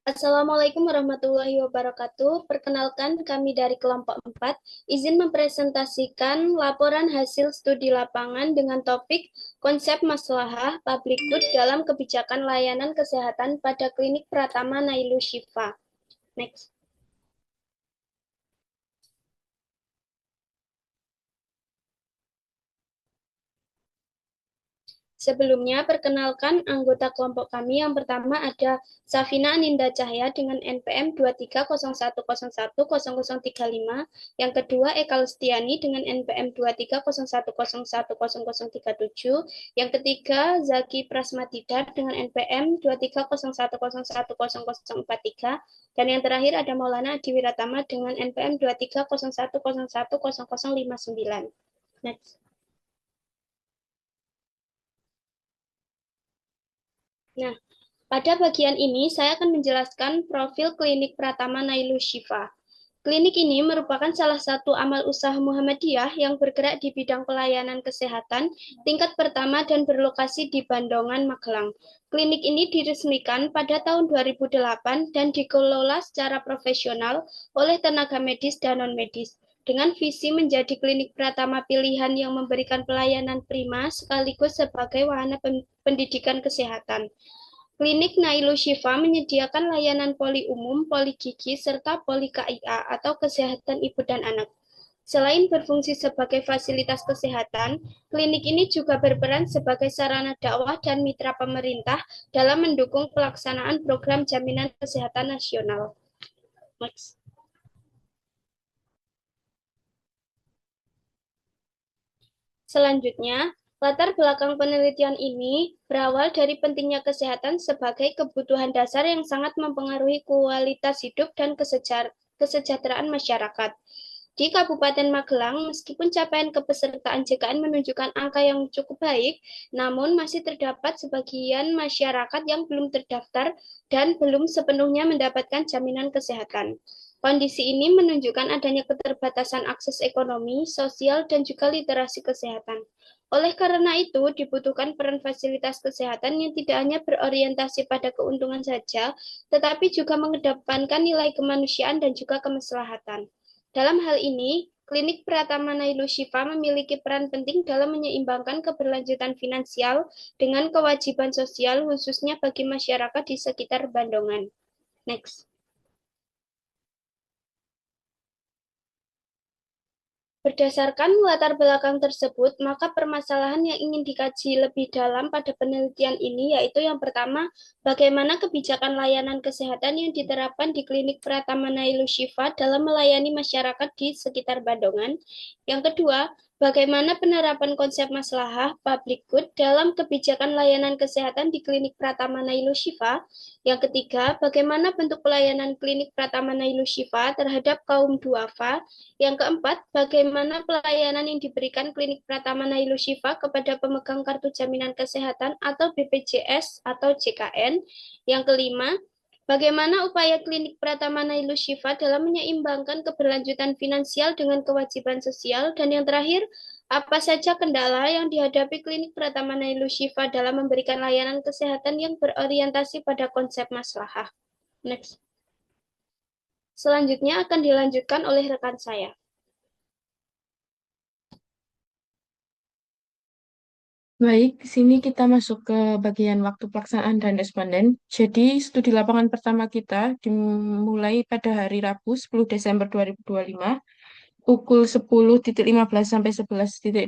Assalamualaikum warahmatullahi wabarakatuh. Perkenalkan, kami dari kelompok 4 izin mempresentasikan laporan hasil studi lapangan dengan topik konsep maslahah public good dalam kebijakan layanan kesehatan pada klinik Pratama Nailu Shifa. Next. Sebelumnya, perkenalkan anggota kelompok kami. Yang pertama ada Safina Ninda Cahya dengan NPM 2301010035. Yang kedua, Eka Lestiani dengan NPM 2301010037. Yang ketiga, Zaki Prasmatidar dengan NPM 2301011043. Dan yang terakhir ada Maulana Adi Wiratama dengan NPM 2301010059. Next. Nah, pada bagian ini saya akan menjelaskan profil klinik Pratama Nailu Shifa. Klinik ini merupakan salah satu amal usaha Muhammadiyah yang bergerak di bidang pelayanan kesehatan tingkat pertama dan berlokasi di Bandongan, Magelang. Klinik ini diresmikan pada tahun 2008 dan dikelola secara profesional oleh tenaga medis dan non-medis dengan visi menjadi klinik pertama pilihan yang memberikan pelayanan prima sekaligus sebagai wahana pendidikan kesehatan. Klinik Nailu Shifa menyediakan layanan poli umum, poli gigi, serta poli KIA atau kesehatan ibu dan anak. Selain berfungsi sebagai fasilitas kesehatan, klinik ini juga berperan sebagai sarana dakwah dan mitra pemerintah dalam mendukung pelaksanaan program jaminan kesehatan nasional. Next. Selanjutnya, latar belakang penelitian ini berawal dari pentingnya kesehatan sebagai kebutuhan dasar yang sangat mempengaruhi kualitas hidup dan kesejahteraan masyarakat. Di Kabupaten Magelang, meskipun capaian kepesertaan JKN menunjukkan angka yang cukup baik, namun masih terdapat sebagian masyarakat yang belum terdaftar dan belum sepenuhnya mendapatkan jaminan kesehatan. Kondisi ini menunjukkan adanya keterbatasan akses ekonomi, sosial, dan juga literasi kesehatan. Oleh karena itu, dibutuhkan peran fasilitas kesehatan yang tidak hanya berorientasi pada keuntungan saja, tetapi juga mengedepankan nilai kemanusiaan dan juga kemaslahatan. Dalam hal ini, Klinik Pratama Nailu Shifa memiliki peran penting dalam menyeimbangkan keberlanjutan finansial dengan kewajiban sosial khususnya bagi masyarakat di sekitar Bandongan. Next. Berdasarkan latar belakang tersebut, maka permasalahan yang ingin dikaji lebih dalam pada penelitian ini yaitu yang pertama, bagaimana kebijakan layanan kesehatan yang diterapkan di Klinik Pratama Nailu Shifa dalam melayani masyarakat di sekitar Bandongan. Yang kedua, bagaimana penerapan konsep maslahah public good dalam kebijakan layanan kesehatan di Klinik Pratama Nailu Shifa. Yang ketiga, bagaimana bentuk pelayanan Klinik Pratama Nailu Shifa terhadap kaum duafa. Yang keempat, bagaimana pelayanan yang diberikan Klinik Pratama Nailu Shifa kepada pemegang kartu jaminan kesehatan atau BPJS atau JKN. Yang kelima, bagaimana upaya Klinik Pratama Nailu Shifa dalam menyeimbangkan keberlanjutan finansial dengan kewajiban sosial. Dan yang terakhir, apa saja kendala yang dihadapi Klinik Pratama Nailu Shifa dalam memberikan layanan kesehatan yang berorientasi pada konsep maslahah. Next. Selanjutnya akan dilanjutkan oleh rekan saya. Baik, di sini kita masuk ke bagian waktu pelaksanaan dan responden. Jadi, studi lapangan pertama kita dimulai pada hari Rabu 10 Desember 2025 pukul 10.15 sampai 11.20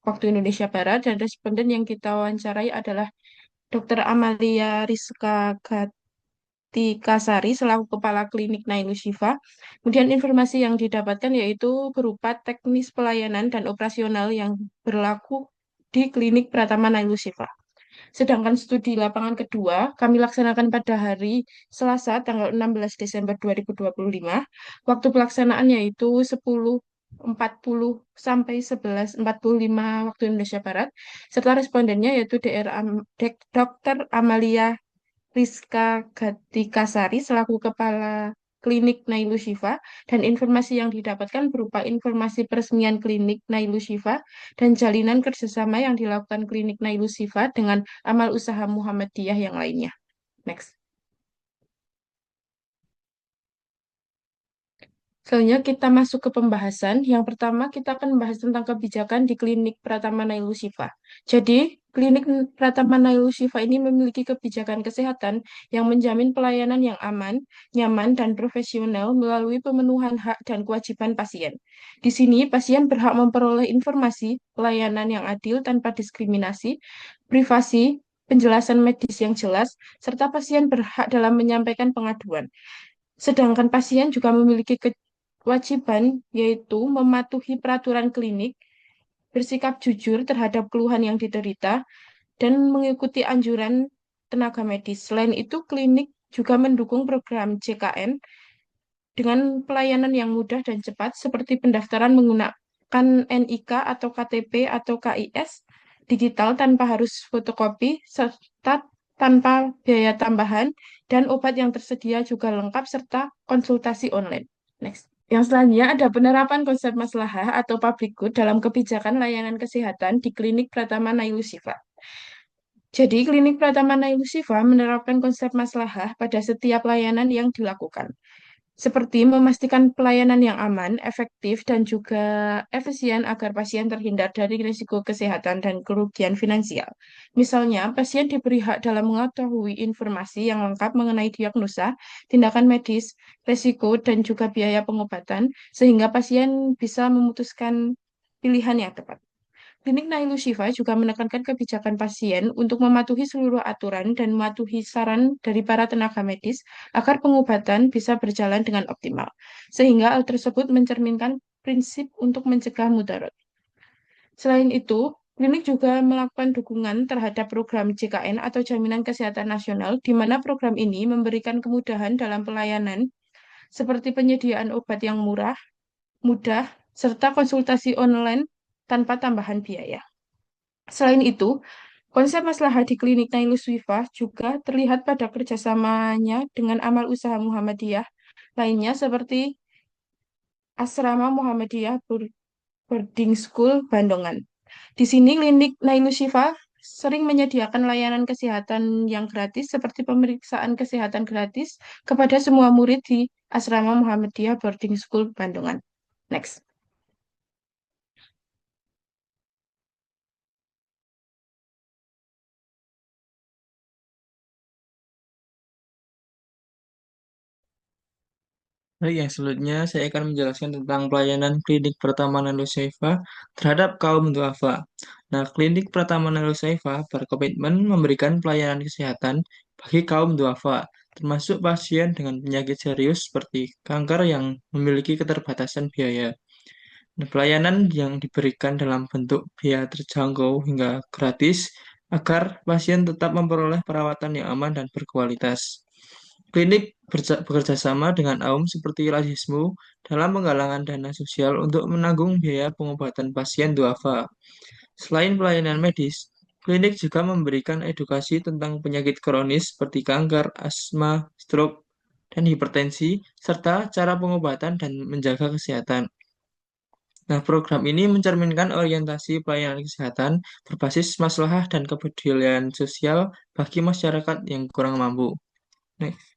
waktu Indonesia Barat, dan responden yang kita wawancarai adalah Dr. Amalia Rizka Kasari selaku Kepala Klinik Nailu Shifa. Kemudian informasi yang didapatkan yaitu berupa teknis pelayanan dan operasional yang berlaku di Klinik Pratama Nailu Shifa. Sedangkan studi lapangan kedua kami laksanakan pada hari Selasa tanggal 16 Desember 2025. Waktu pelaksanaan yaitu 10.40 sampai 11.45 waktu Indonesia Barat. Serta respondennya yaitu Dr. Amalia Rizka Gatikasari selaku Kepala Klinik Nailu Shifa, dan informasi yang didapatkan berupa informasi peresmian Klinik Nailu Shifa dan jalinan kerjasama yang dilakukan Klinik Nailu Shifa dengan amal usaha Muhammadiyah yang lainnya. Next. Selanjutnya kita masuk ke pembahasan. Yang pertama kita akan membahas tentang kebijakan di Klinik Pratama Nailu Shifa. Jadi, Klinik Pratama Nailu Shifa ini memiliki kebijakan kesehatan yang menjamin pelayanan yang aman, nyaman, dan profesional melalui pemenuhan hak dan kewajiban pasien. Di sini, pasien berhak memperoleh informasi, pelayanan yang adil tanpa diskriminasi, privasi, penjelasan medis yang jelas, serta pasien berhak dalam menyampaikan pengaduan. Sedangkan pasien juga memiliki kewajiban yaitu mematuhi peraturan klinik, bersikap jujur terhadap keluhan yang diderita, dan mengikuti anjuran tenaga medis. Selain itu, klinik juga mendukung program JKN dengan pelayanan yang mudah dan cepat seperti pendaftaran menggunakan NIK atau KTP atau KIS digital tanpa harus fotokopi serta tanpa biaya tambahan dan obat yang tersedia juga lengkap serta konsultasi online. Next. Yang selanjutnya ada penerapan konsep maslahah atau public good dalam kebijakan layanan kesehatan di Klinik Pratama Nailu Shifa. Jadi, Klinik Pratama Nailu Shifa menerapkan konsep maslahah pada setiap layanan yang dilakukan seperti memastikan pelayanan yang aman, efektif, dan juga efisien agar pasien terhindar dari risiko kesehatan dan kerugian finansial. Misalnya, pasien diberi hak dalam mengetahui informasi yang lengkap mengenai diagnosa, tindakan medis, risiko, dan juga biaya pengobatan, sehingga pasien bisa memutuskan pilihan yang tepat. Klinik Nailu Shifa juga menekankan kebijakan pasien untuk mematuhi seluruh aturan dan mematuhi saran dari para tenaga medis agar pengobatan bisa berjalan dengan optimal. Sehingga hal tersebut mencerminkan prinsip untuk mencegah mudarat. Selain itu, klinik juga melakukan dukungan terhadap program JKN atau Jaminan Kesehatan Nasional, di mana program ini memberikan kemudahan dalam pelayanan seperti penyediaan obat yang murah, mudah, serta konsultasi online tanpa tambahan biaya. Selain itu, konsep maslahah di klinik Nailus Wifa juga terlihat pada kerjasamanya dengan amal usaha Muhammadiyah lainnya seperti Asrama Muhammadiyah Boarding School Bandungan. Di sini klinik Nailus Shifa sering menyediakan layanan kesehatan yang gratis seperti pemeriksaan kesehatan gratis kepada semua murid di Asrama Muhammadiyah Boarding School Bandungan. Next. Baik, yang selanjutnya saya akan menjelaskan tentang pelayanan klinik Pratama Nusaifa terhadap kaum duafa. Nah, klinik Pratama Nusaifa berkomitmen memberikan pelayanan kesehatan bagi kaum duafa, termasuk pasien dengan penyakit serius seperti kanker yang memiliki keterbatasan biaya. Nah, pelayanan yang diberikan dalam bentuk biaya terjangkau hingga gratis agar pasien tetap memperoleh perawatan yang aman dan berkualitas. Klinik bekerja sama dengan AUM seperti Lasismu dalam penggalangan dana sosial untuk menanggung biaya pengobatan pasien duafa. Selain pelayanan medis, klinik juga memberikan edukasi tentang penyakit kronis seperti kanker, asma, stroke, dan hipertensi, serta cara pengobatan dan menjaga kesehatan. Nah, program ini mencerminkan orientasi pelayanan kesehatan berbasis maslahah dan kepedulian sosial bagi masyarakat yang kurang mampu. Next.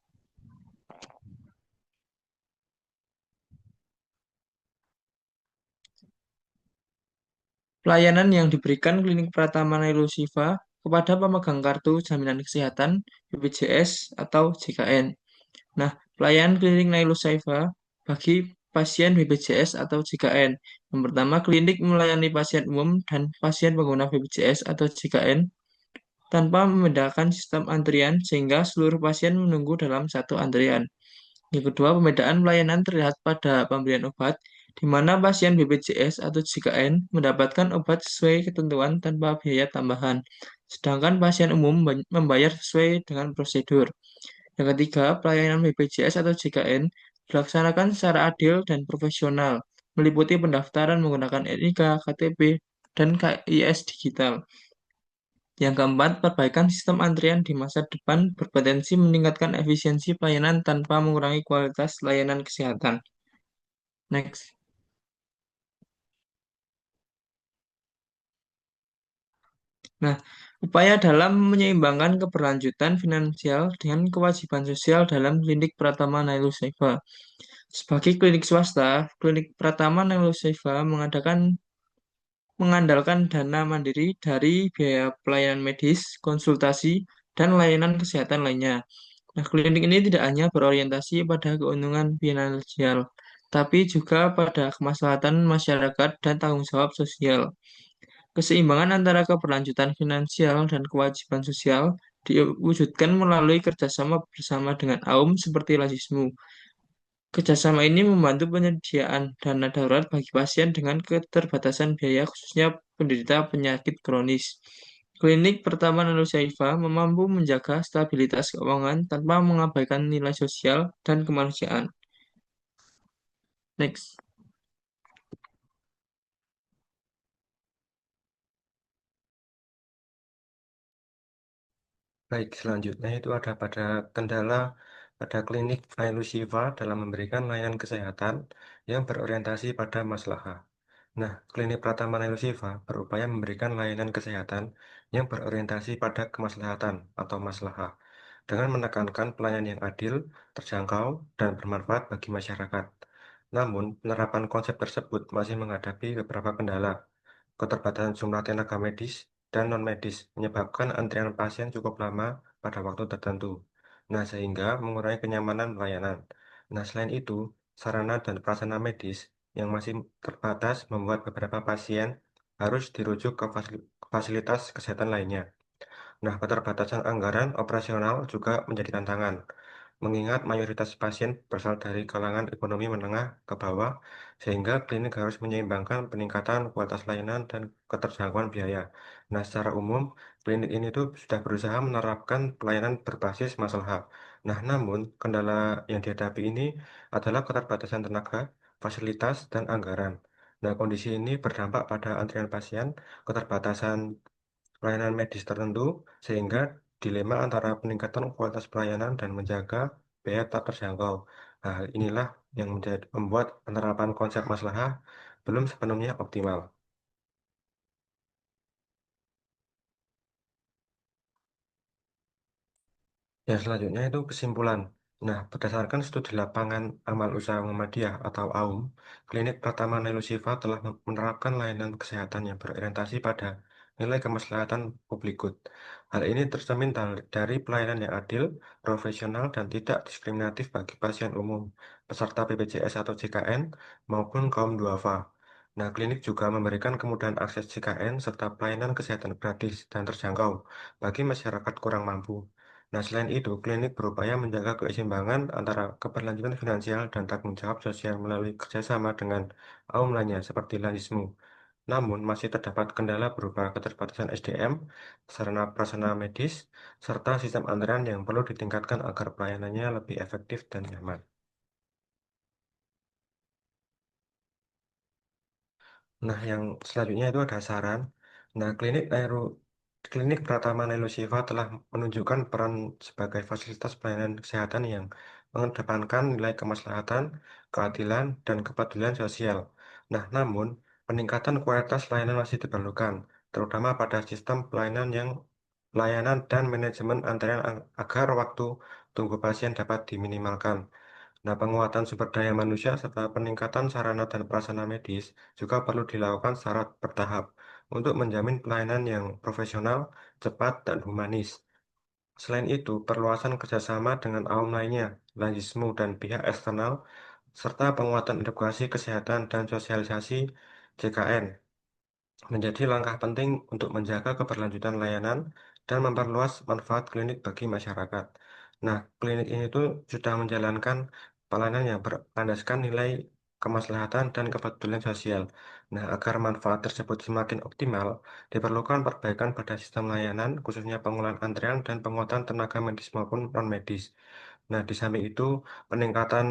Pelayanan yang diberikan Klinik Pratama Nailu Shifa kepada pemegang kartu jaminan kesehatan BPJS atau JKN. Nah, pelayanan klinik Nailu Shifa bagi pasien BPJS atau JKN. Yang pertama, klinik melayani pasien umum dan pasien pengguna BPJS atau JKN tanpa membedakan sistem antrian sehingga seluruh pasien menunggu dalam satu antrian. Yang kedua, pembedaan pelayanan terlihat pada pemberian obat, di mana pasien BPJS atau JKN mendapatkan obat sesuai ketentuan tanpa biaya tambahan, sedangkan pasien umum membayar sesuai dengan prosedur. Yang ketiga, pelayanan BPJS atau JKN dilaksanakan secara adil dan profesional, meliputi pendaftaran menggunakan NIK, KTP, dan KIS digital. Yang keempat, perbaikan sistem antrian di masa depan berpotensi meningkatkan efisiensi pelayanan tanpa mengurangi kualitas layanan kesehatan. Next. Nah, upaya dalam menyeimbangkan keberlanjutan finansial dengan kewajiban sosial dalam klinik Pratama Nailu Shifa. Sebagai klinik swasta, Klinik Pratama Naglaswifa mengandalkan dana mandiri dari biaya pelayanan medis, konsultasi, dan layanan kesehatan lainnya. Nah, klinik ini tidak hanya berorientasi pada keuntungan finansial, tapi juga pada kemaslahatan masyarakat dan tanggung jawab sosial. Keseimbangan antara keberlanjutan finansial dan kewajiban sosial diwujudkan melalui kerjasama bersama dengan AUM seperti Lazismu. Kerjasama ini membantu penyediaan dana darurat bagi pasien dengan keterbatasan biaya, khususnya penderita penyakit kronis. Klinik pertama Nusaifa mampu menjaga stabilitas keuangan tanpa mengabaikan nilai sosial dan kemanusiaan. Next. Baik, selanjutnya itu ada pada kendala pada klinik Ailusiva dalam memberikan layanan kesehatan yang berorientasi pada maslahah. Nah, klinik Pratama Ailusiva berupaya memberikan layanan kesehatan yang berorientasi pada kemaslahatan atau maslahah dengan menekankan pelayanan yang adil, terjangkau, dan bermanfaat bagi masyarakat. Namun, penerapan konsep tersebut masih menghadapi beberapa kendala. Keterbatasan jumlah tenaga medis dan non-medis menyebabkan antrian pasien cukup lama pada waktu tertentu. Nah, sehingga mengurangi kenyamanan pelayanan. Nah, selain itu, sarana dan prasarana medis yang masih terbatas membuat beberapa pasien harus dirujuk ke fasilitas kesehatan lainnya. Nah, keterbatasan anggaran operasional juga menjadi tantangan, mengingat mayoritas pasien berasal dari kalangan ekonomi menengah ke bawah, sehingga klinik harus menyeimbangkan peningkatan kualitas layanan dan keterjangkauan biaya. Nah, secara umum, klinik ini tuh sudah berusaha menerapkan pelayanan berbasis masalah. Nah, namun kendala yang dihadapi ini adalah keterbatasan tenaga, fasilitas, dan anggaran. Nah, kondisi ini berdampak pada antrian pasien, keterbatasan pelayanan medis tertentu, sehingga dilema antara peningkatan kualitas pelayanan dan menjaga biaya tak terjangkau. Nah, hal inilah yang membuat penerapan konsep maslahah belum sepenuhnya optimal. Yang selanjutnya itu kesimpulan. Nah, berdasarkan studi lapangan amal usaha Muhammadiyah atau AUM, Klinik Pratama Nelusifa telah menerapkan layanan kesehatan yang berorientasi pada nilai kemaslahatan publik good. Hal ini tercermin dari pelayanan yang adil, profesional, dan tidak diskriminatif bagi pasien umum, peserta BPJS atau JKN, maupun kaum duafa. Nah, klinik juga memberikan kemudahan akses JKN serta pelayanan kesehatan gratis dan terjangkau bagi masyarakat kurang mampu. Nah, selain itu, klinik berupaya menjaga keseimbangan antara keberlanjutan finansial dan tanggung jawab sosial melalui kerjasama dengan kaum lainnya seperti Lazismu. Namun, masih terdapat kendala berupa keterbatasan SDM, sarana prasarana medis, serta sistem antrean yang perlu ditingkatkan agar pelayanannya lebih efektif dan nyaman. Nah, yang selanjutnya itu ada saran. Nah, Klinik Pratama Nelusifa telah menunjukkan peran sebagai fasilitas pelayanan kesehatan yang mengedepankan nilai kemaslahatan, keadilan, dan kepedulian sosial. Nah, namun peningkatan kualitas layanan masih diperlukan, terutama pada sistem layanan dan manajemen antrean agar waktu tunggu pasien dapat diminimalkan. Nah, penguatan sumber daya manusia serta peningkatan sarana dan prasarana medis juga perlu dilakukan secara bertahap untuk menjamin pelayanan yang profesional, cepat, dan humanis. Selain itu, perluasan kerjasama dengan AUM lainnya, Lazismu dan pihak eksternal, serta penguatan edukasi kesehatan dan sosialisasi JKN menjadi langkah penting untuk menjaga keberlanjutan layanan dan memperluas manfaat klinik bagi masyarakat. Nah, klinik ini tuh sudah menjalankan pelayanan yang berlandaskan nilai kemaslahatan dan kepedulian sosial. Nah, agar manfaat tersebut semakin optimal, diperlukan perbaikan pada sistem layanan, khususnya pengolahan antrean dan penguatan tenaga medis maupun non-medis. Nah, di samping itu, peningkatan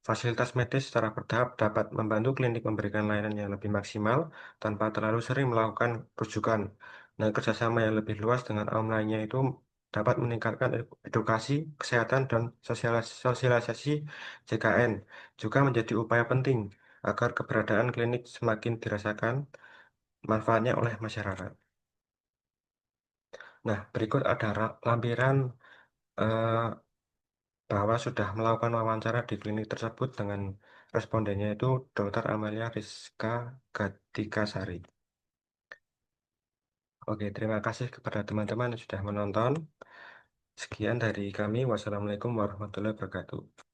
fasilitas medis secara bertahap dapat membantu klinik memberikan layanan yang lebih maksimal tanpa terlalu sering melakukan rujukan. Nah, kerjasama yang lebih luas dengan aum lainnya itu dapat meningkatkan edukasi, kesehatan, dan sosialisasi JKN. Juga menjadi upaya penting agar keberadaan klinik semakin dirasakan manfaatnya oleh masyarakat. Nah, berikut ada lampiran eh, bahwa sudah melakukan wawancara di klinik tersebut dengan respondennya itu Dr. Amelia Rizka Gatikasari. Oke, terima kasih kepada teman-teman yang sudah menonton. Sekian dari kami. Wassalamualaikum warahmatullahi wabarakatuh.